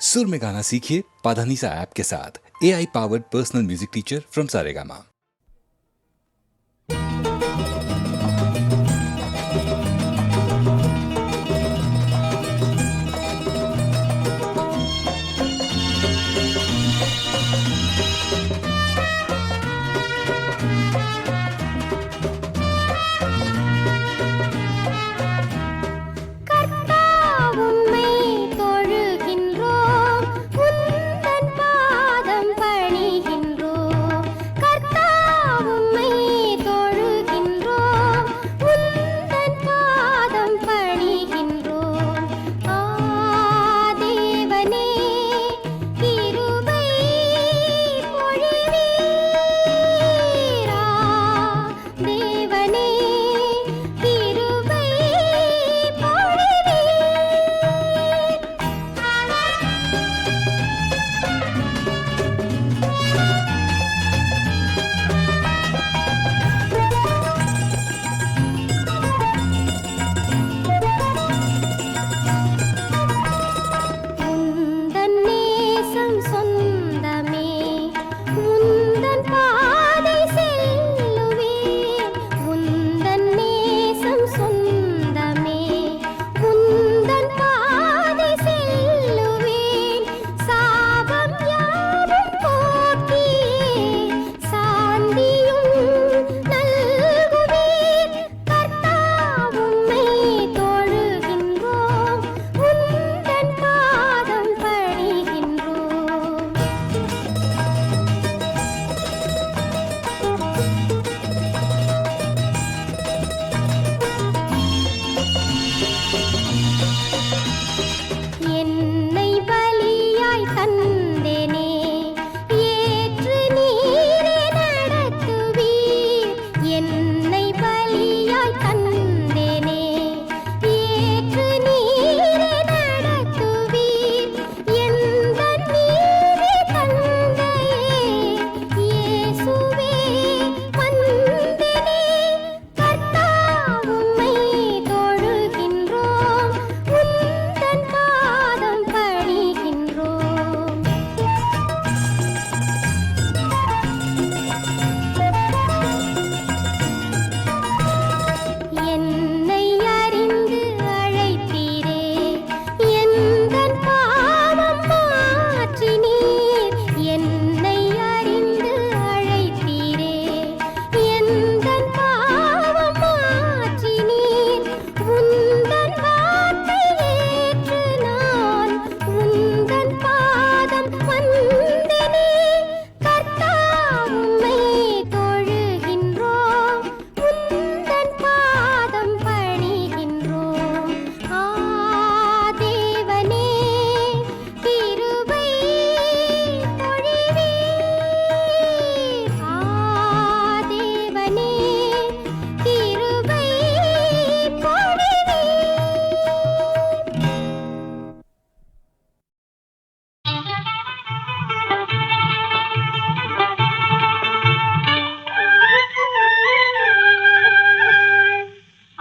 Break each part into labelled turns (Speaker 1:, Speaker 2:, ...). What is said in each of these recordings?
Speaker 1: सुर में गाना सीखिए पाधानीसा ऐप के साथ। AI powered personal music teacher from Saregama.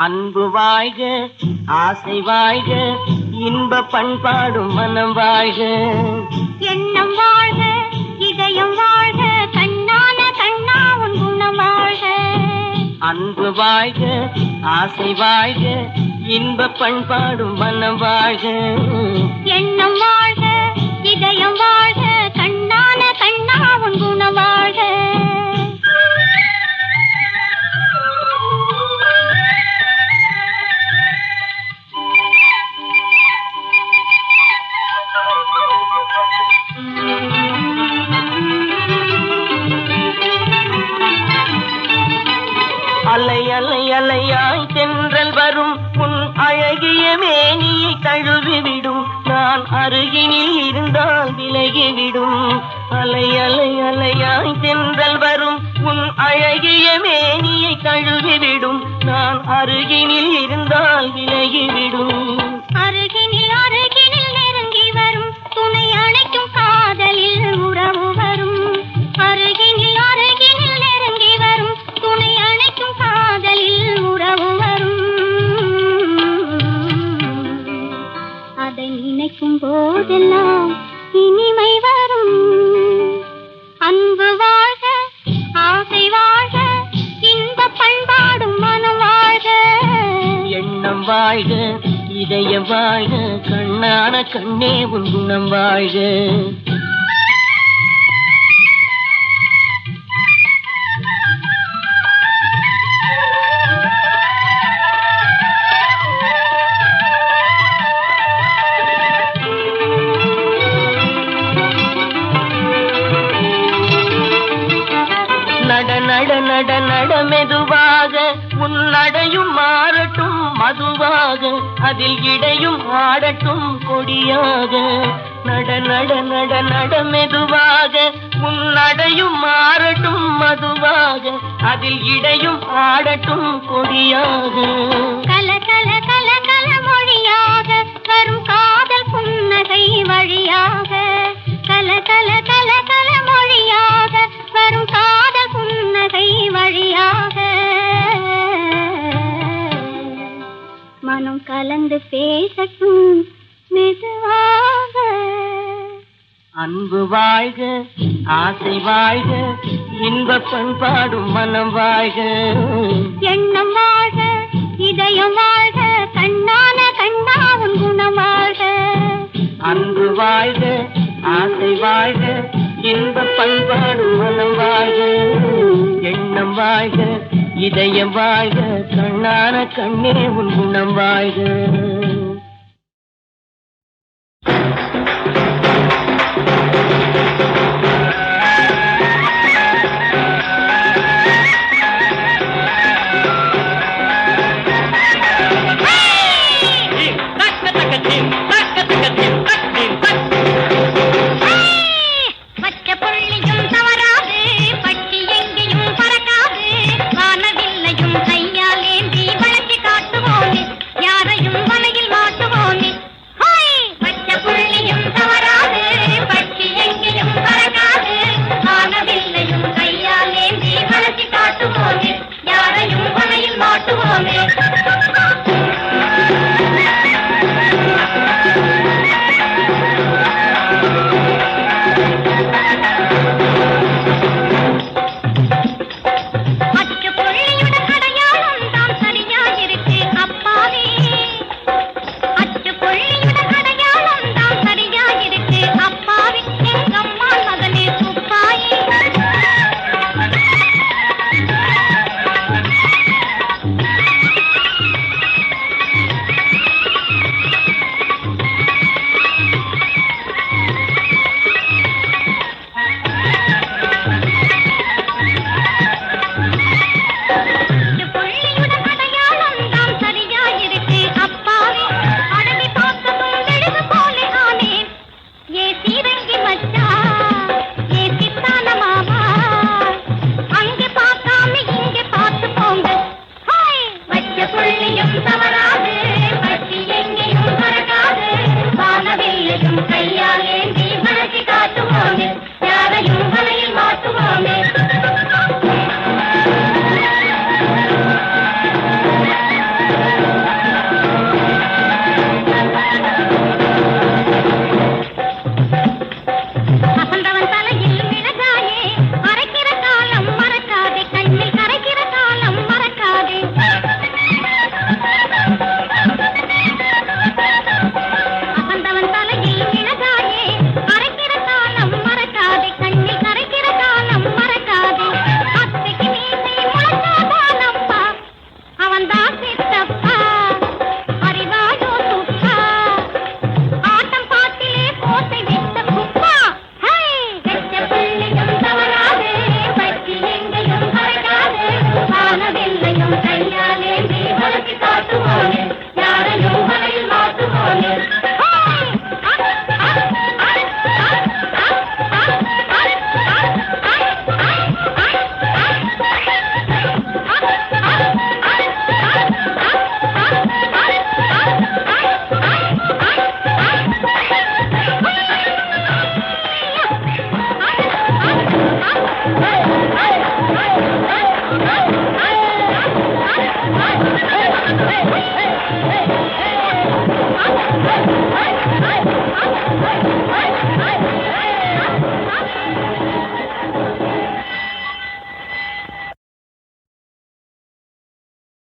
Speaker 2: அன்பு வாழ்க, ஆசை வாழ்க, இன்ப பண்பாடும் மனம் வாழ்க.
Speaker 3: எண்ணம் வாழ்க, இதயம் வாழ்க, கண்ணான கண்ணா உன் குணம் வாழ்க.
Speaker 2: அன்பு வாழ்க, ஆசை வாழ்க, இன்ப பண்பாடும் மனம் வாழ்க.
Speaker 3: எண்ணம் வாழ்க, இதயம் வாழ்க, கண்ணான கண்ணா உன் குணம் வாழ்க.
Speaker 2: அலை அலை அலையாய் தென்றல் வரும் உன் அழகிய மேனியை தழுவிவிடும், நான் அருகினில் இருந்தால் விலகிவிடும். அலை அலை அலையாய் தென்றல் வரும் உன் அழகிய மேனியை தழுவிவிடும், நான் அருகினில் இருந்தால் விலகிவிடும்.
Speaker 3: அருகினில் அருகினில் நெருங்கி வரும் துணை அணைக்கும் காதலில் உறவு வரும். அருகினில் அருகினில் நெருங்கி வரும் துணை அணைக்கும் காதலில் உறவு வரும். அதை நினைக்கும் போதெல்லாம் இனிமை வரும். அன்பு வாழ்க, ஆசை வாழ்க, இன்ப பண்பாடும் மனம் வாழ்க.
Speaker 2: எண்ணம் வாழ்க, இதயம் வாழ்க, கண்ணான கண்ணே உன் குணம் வாழ்க. நட நட நட நட மெதுவாக, உன் நடையும் மாறட்டும் மதுவாக, அதில் இடையும் ஆடட்டும் கொடியாக. நட நட நட நட மெதுவாக, உன் நடையும் மாறட்டும் மதுவாக, அதில் இடையும் ஆடட்டும் கொடியாக.
Speaker 3: கல கல கல கல மொழியாக வரும் காதல் புன்னகை வழியாக. கல கல கல கல மொழியாக வரும் காதல் புன்னகை வழியாக. மனம் கலந்து பேசட்டும் மெதுவாக.
Speaker 2: அன்பு வாழ்க, ஆசை வாழ்க, இன்ப பண்பாடும் மனம் வாழ்க.
Speaker 3: எண்ணம் வாழ்க, இதயம் வாழ்க, கண்ணான கண்ணா உன் குணம் வாழ்க.
Speaker 2: அன்பு வாழ்க, ஆசை வாழ்க, இன்ப பண்பாடும் மனம் வாழ்க. எண்ணம் வாழ்க, இதயம் வாழ்க, கண்ணான கண்ணே உன் குணம் வாழ்க.
Speaker 3: Hey!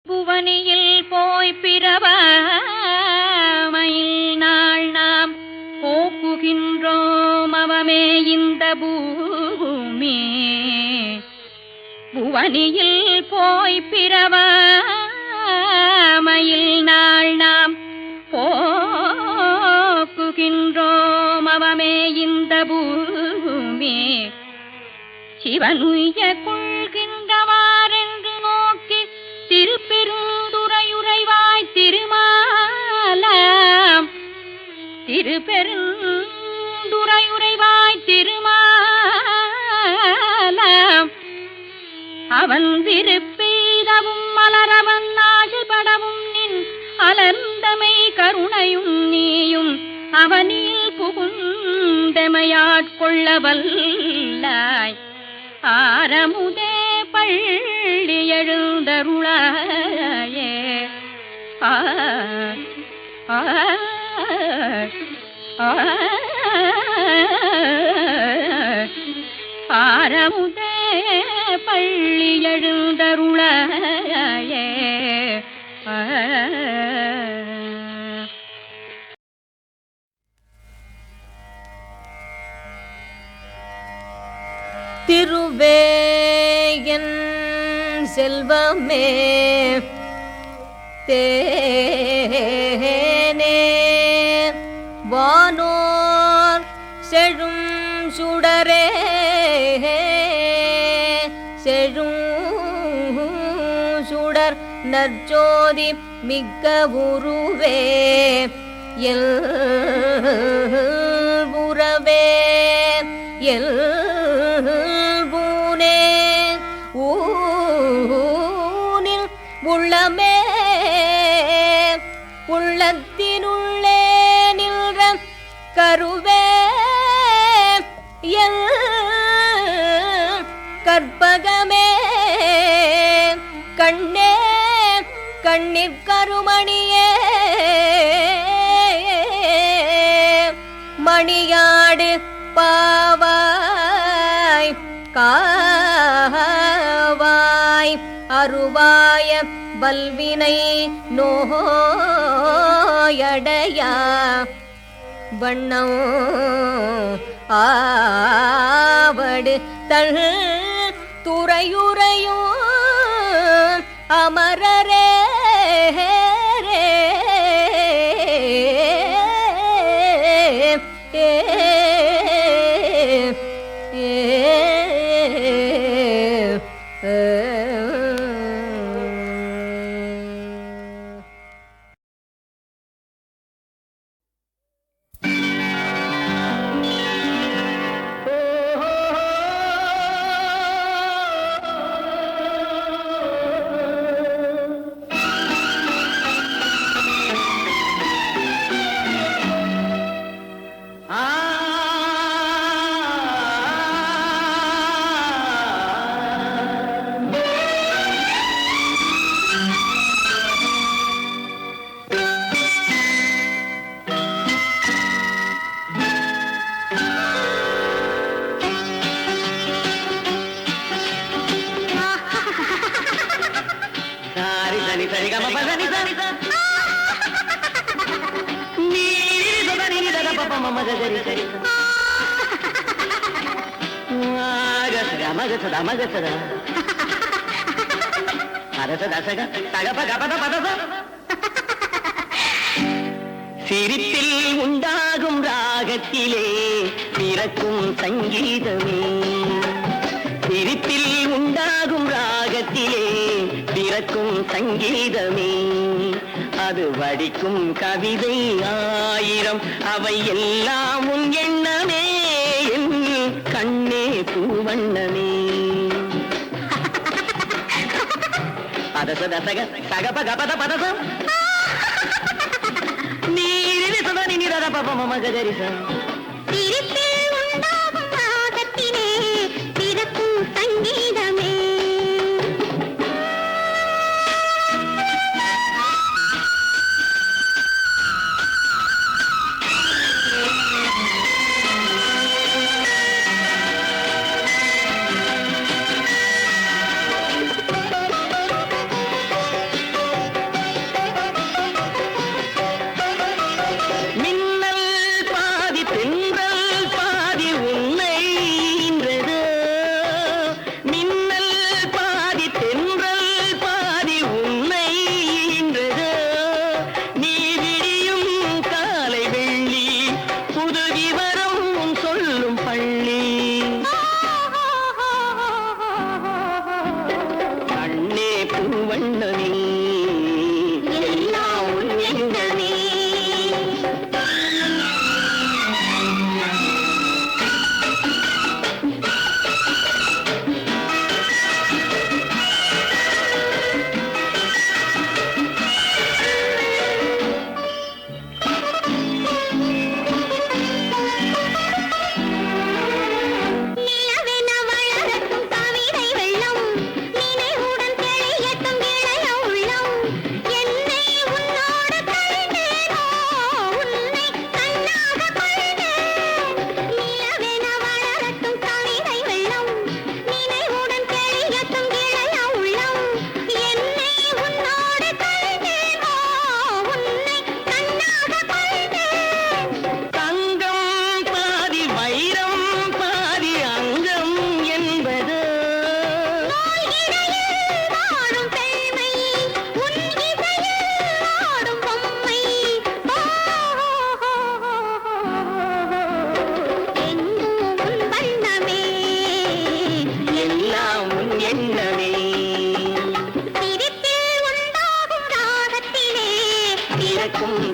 Speaker 3: புவனியில் போய் பிறவாமையில் நாள் நாம் போக்குகின்றோம் அவமே இந்த பூமி. புவனியில் போய் பிறவாமையில் நாள் நாம் போக்குகின்றோம் அவமே இந்த பூமி. சிவனுய கொள்கின்றவாரென்று நோக்கி திருப்பெருந்துறையுறைவாய் திருமாலாம் திருப்பெருந்துறையுறைவாய் திருமாலாம் அவன் திருப்பெய்தவும் மலரவன் ஆசைப்படவும் நின் அலர்ந்தமை கருணையும் நீயும் அவனில் புகுந்தமையாட்கொள்ள வல்லாய். ஆரமுதே பள்ளி எழுந்தருளாயே. ஆரமுதே பள்ளி எழுந்தருளாயே.
Speaker 4: திருவேயன் செல்வமே தேனே வானோர் செழும் சுடரே செழும் சுடர் நற்சோதி மிக்க உருவே எல் உறவே எல் பூனே ஊனில் உள்ளமே உள்ளத்தினுள்ளே நின்ற கருவே எல் கற்பகமே கண்ணே கண்ணிற் கருமணியே மணியாடு பாவாய் காவாய் அருவாய வல்வினை நோயடையா வண்ணம் ஆவடு தள் துறையுறையும் அமரரே
Speaker 2: சிரிப்பில் உண்டாகும் ராகத்திலே பிறக்கும் சங்கீதமே. சிரிப்பில் உண்டாகும் ராகத்திலே பிறக்கும் சங்கீதமே. அது வடிக்கும் கவிதை ஆயிரம் அவை எல்லாம் உன் எண்ணமே. என் கண்ணே பூவண்ணமே. பதச தசக சகப கபத பதசம் நீரில் சுதனி நிரத பபம மகரிச.
Speaker 3: திருப்பில் உண்டாகும் ராகத்திலே பிறக்கும் சங்கீதமே.
Speaker 2: சொல்லும் பள்ளி கண்ணே பூவண்ணனே எல்லாம் உன் எண்ணமே.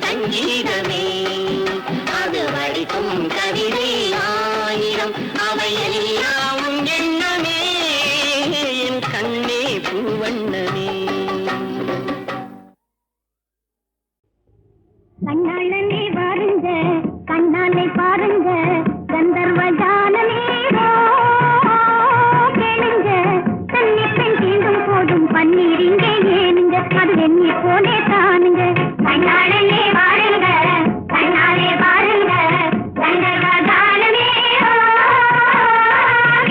Speaker 2: சங்கீதமே அது வடிக்கும் கவிதை ஆயிரம் அவையெல்லாம் எண்ணமே என் கண்ணே பூவண்ணமே.
Speaker 3: கண்ணாளனே வாருங்க கண்ணாலை பாருங்க கந்தர்வ ஜானமே கேளுங்க தண்ணி பெண் தீண்டும் போதும் பன்னீர் இங்கே ஏனுங்க அது எண்ணி போலே தானுங்க. கண்ணாளனே வாருங்க கண்ணாலே பாருங்க கந்தர்வ ஜானமே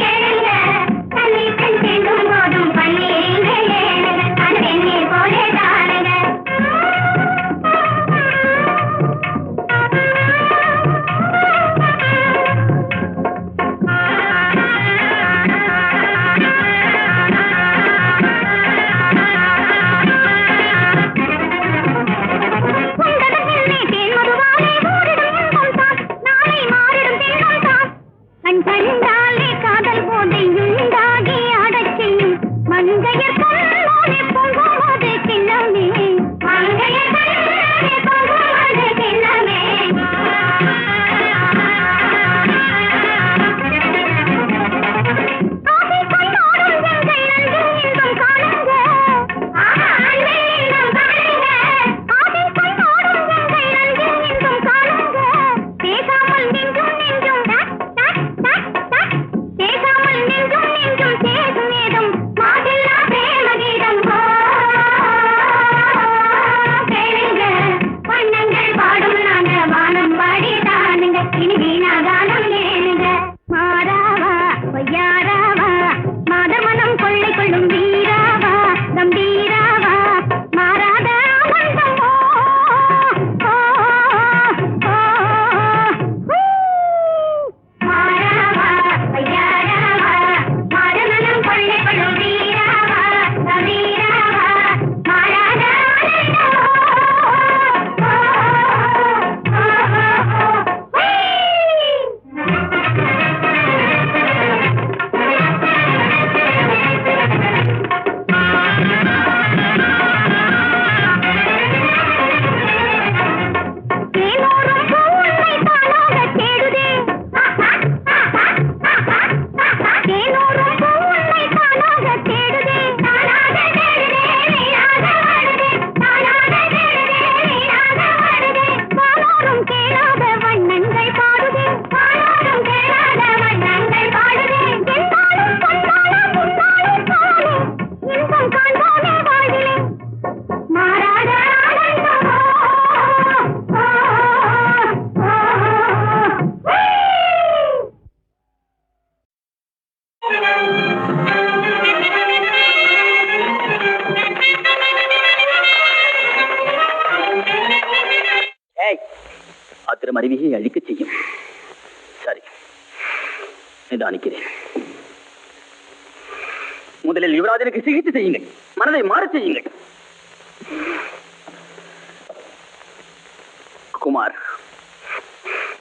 Speaker 3: கேளுங்க தண்ணி பெண் தீண்டும் போதும் பன்னீர் இங்கே ஏனுங்க அது எண்ணி போலே தானுங்க. கண்டாலே காதல் போதை உண்டாகி அடச்சியும் மங்கையர் கண்ணோடு பொங்குவது சின்னமே மங்கையர் கண்ணோடு பொங்குவது சின்னமே. ஆசை கொண்டோடும் எங்கள் அன்பு இன்பம் காணுங்க அன்பு இன்பம் காணுங்க. ஆசை கொண்டோடும் எங்கள் அன்பு இன்பம் காணுங்க பேசாமல் நின்றும் நெஞ்சும் பேசாமல் நெஞ்சும் நெஞ்சும் பேசும் வேதம் மாதில்லா பிரேம கீதம் கேளுங்க வண்ணங்கள் பாடும் நாங்க வானம் பாடி தானுங்க இனி வீணா கானம் ஏனுங்க. மாறாவா பொய்யாராவா மாதமனம் கொள்ளை கொள்ளும் வீராவா கம்பீராவா மாறாத ஆனந்தமோ மாறாவா பொய்யாராவா மாதமனம் கொள்ளை கொள்ளும் வீராவா கம்பீராவா மாறாத தேனோரும் பூவுன்னை தானாக தேடுதே தேனோரும் பூவுன்னை தானாக தேடுதே தானாக தேடுதே நீராக வாடுதே தானாக தேடுதே நீராக வாடுதே வானோரும் கேளாத வண்ணங்கள் பாடுதே வானோரும் கேளாத வண்ணங்கள் பாடுதே என்னாலும் பொன்னாலும் முன்னாலும் காலே இன்பம் காண்போமே வாழ்விலே மாறாத ஆனந்தமோ
Speaker 2: ஆத்திரம் அறிவியை அழிக்க செய்யும். சரி நிதானிக்கிறேன். முதலில் யுவராஜனுக்கு சிகிச்சை செய்யுங்கள், மனதை மாறச் செய்யுங்கள். குமார்,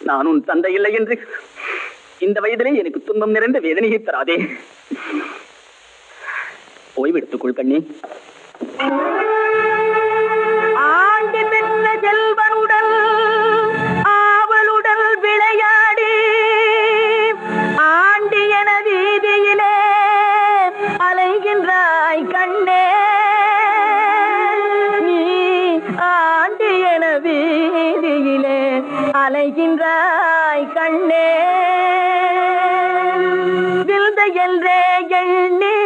Speaker 2: நான் உன் தந்தை இல்லை என்று
Speaker 5: இந்த வயதிலே எனக்கு துன்பம் நிறைந்த வேதனையை தராதே. ஓய்வெடுத்துக்கொள் கண்ணே.
Speaker 2: ஆண்டி பெற்ற செல்வனுடன் ஆவலுடன் விளையாடி ஆண்டி என வீதியிலே அலைகின்றாய் கண்ணே. நீ ஆண்டி என வீதியிலே அலைகின்றாய் கண்ணே. வில்த என்றே எண்ணி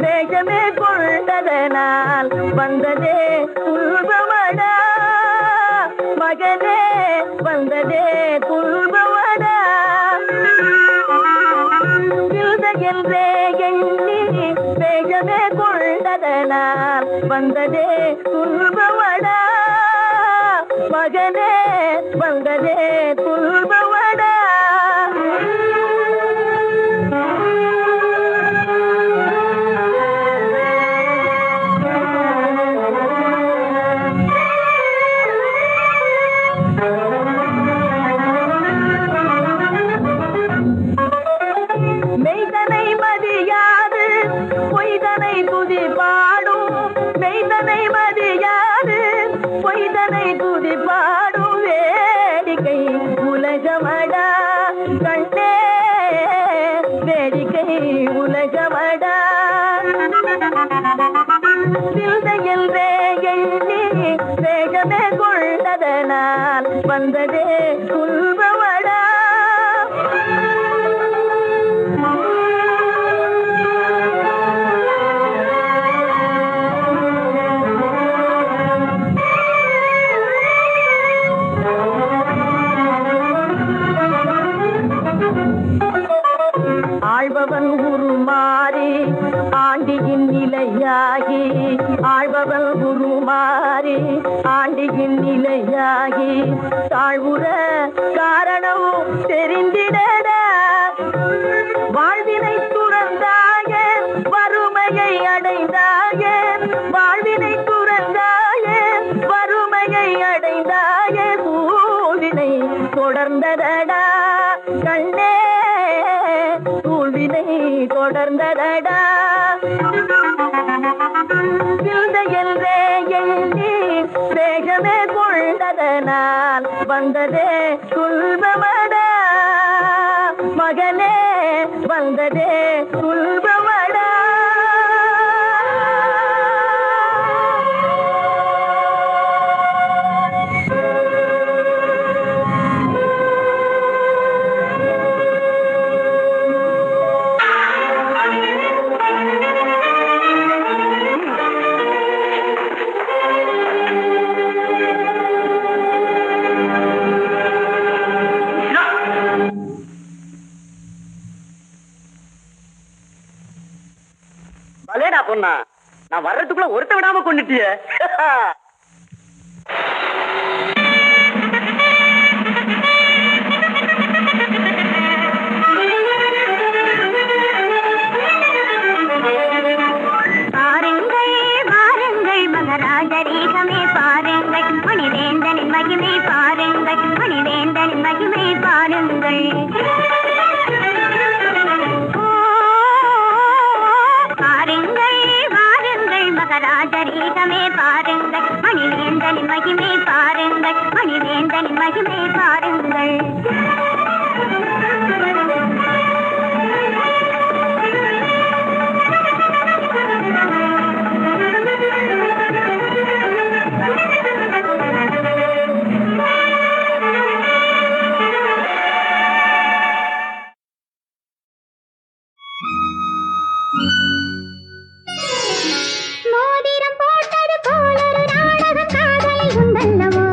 Speaker 2: வேகமே கொண்டதனால் வந்ததே துன்பமடா மகனே, வந்ததே துன்பமடா. வில்த என்றே எண்ணி வேகமே கொண்டதனால் வந்ததே துன்பமடா மகனே, வந்ததே துன்பமடா. மெய்தனை மதியாது பொய்தனை துதி பாடும், மெய்தனை மதியாது பொய்தனை துதி பாடும் வேடிக்கை உலகமடா கண்ணே, வேடிக்கை உலகமடா. சிந்தையில்வே எண்ணி வேகமே கொண்டதனால் வந்ததே துன்பமடா. ஆழ்பவன் உருமாறி ஆண்டியின் நிலையாகி, ஆழ்பவன் உருமாறி ஆண்டியின் நிலையாகி தாழ்வுற காரணம் தெரிந்திடட. வாழ்வினை துறந்தாய வறுமையை அடைந்தாய, வாழ்வினை துறந்தாய வறுமையை அடைந்தாய சூழ்வினை தொடர்ந்ததடா கண்ணே, சூழ்வினை தொடர்ந்ததடா. வில்த என்றே எண்ணி வேகமே கொண்டதனால் வந்ததே துன்பமடா மகனே, வந்ததே துன்பமடா.
Speaker 5: பலேடா பொண்ணா, நான் வர்றதுக்குள்ள ஒருத்த விடாம கொண்டுட்டிய.
Speaker 3: பாருங்கள் வாருங்கள் மகராஜரீகமே பாருங்கள், மணிவேந்தனின் மகிமை பாருங்கள், மணிவேந்தனின் மகிமை பாருங்கள். பாருங்கள் வாருங்கள் மகராஜரீகமே பாருங்கள், மணிவேந்தனின் மகிமை பாருங்கள், மணிவேந்தனின் மகிமை பாருங்கள். மோதிரம் போட்டது போலொரு நாடகம் காதலில் உண்டல்லவோ,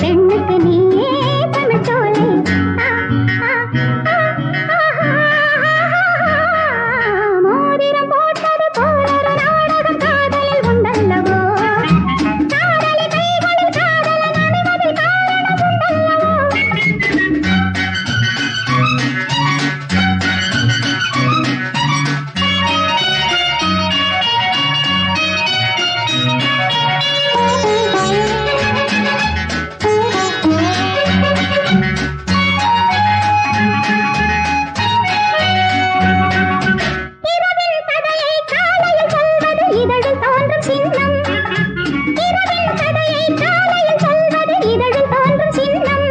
Speaker 3: பெண்ணுக்கு நீயே தமிழ் சோலை. மோதிரம் போட்டது போல ஒரு நாடகம் காதலில் உண்டல்லவோ. காதலி கைகளில் காதலன் அணிவதில் காரணம் உண்டல்லவோ. இரவின் கதையை காலையில் சொல்வது இதழில் தோன்றும் சின்னம். இரவின் கதையை காலையில் சொல்வது இதழில் தோன்றும் சின்னம்.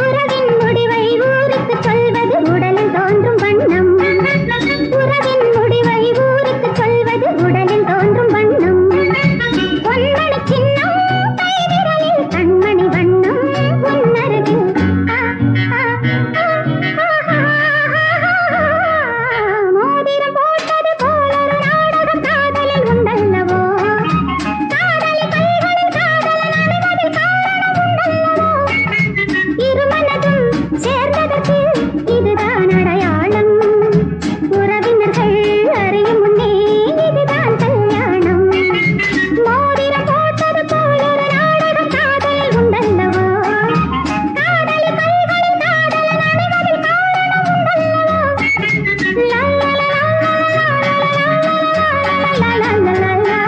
Speaker 3: உறவின் முடிவை ஊருக்கு சொல்வது உடலில் தோன்றும் வண்ணம். உறவின் முடிவை ஊருக்கு சொல்வது உடலில் தோன்றும் வண்ணம். பொன்மணி சின்னம் கைவிரலில் கண்மணி வண்ணம் உன்னருகில். மோதிரம் போட்டது போல ஒரு நாடகம் காதலில் உண்டல்லவோ. காதலி கைகளில் காதலன் அணிவதில் காரணம் உண்டல்லவோ. இருமனதும் சேர்ந்ததற்கு இதுதான் அடையாளம். உறவினர்கள் அறியும் முன்னே இதுதான் கல்யாணம். மோதிரம் போட்டது போல ஒரு நாடகம் காதலில் உண்டல்லவோ. காதலி கைகளில் காதலன் அணிவதில் காரணம் உண்டல்லவோ. லா லா லா லா லா லா லா லா லா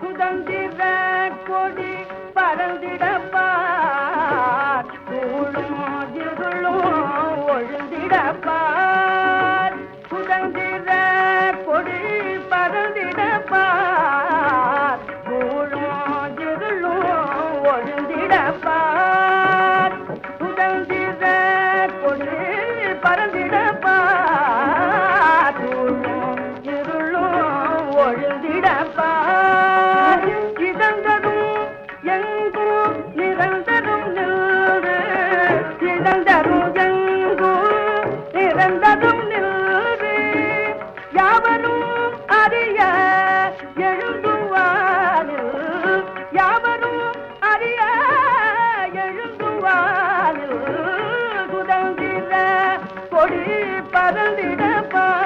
Speaker 2: சுதந்திர கொடி பறந்திடப்பார், கூழும் இருளும் ஒழுந்திடப்பார். சுதந்திர கொடி பறந்திடப்பார், கூழும் இருளும் ஒழுந்திடப்பார். சுதந்திர கொடி பறந்திடப்பார், கூழும் இருளும் ஒழுந்திடப்பார். இதந்தரும் எங்கும் நிரந்தரும் நின்று, இதந்தரும் எங்கும் நிரந்தரும் நின்று, யாவரும் அறிய எழுந்துவானில், யாவரும் அறிய எழுந்துவானில். சுதந்திர கொடி பறந்திடப்பார்,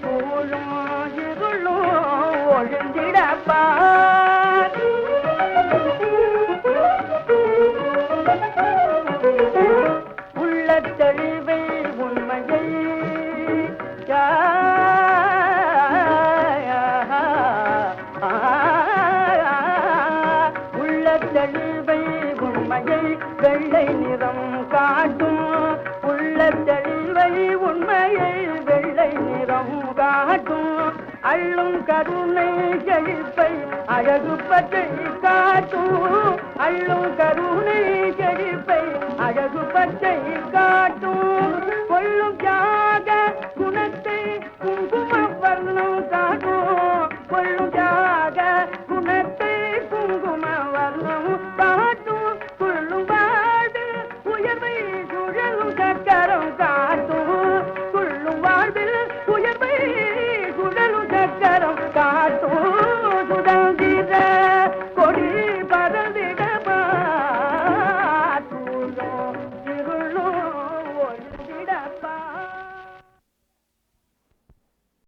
Speaker 2: கூழும் இருளும் ஒழுந்திடப்பார். உள்ள தெளிவை உண்மையை உள்ள தெளிவை உண்மையை வெள்ளை நிறம் காட்டும். உள்ள தெளிவை உண்மையை வெள்ளை நிறம் காட்டும். அள்ளும் கருணை செழிப்பை அழகு பச்சை காட்டும். அள்ளும் கருணை செழிப்பை அழகு பச்சை காட்டும்.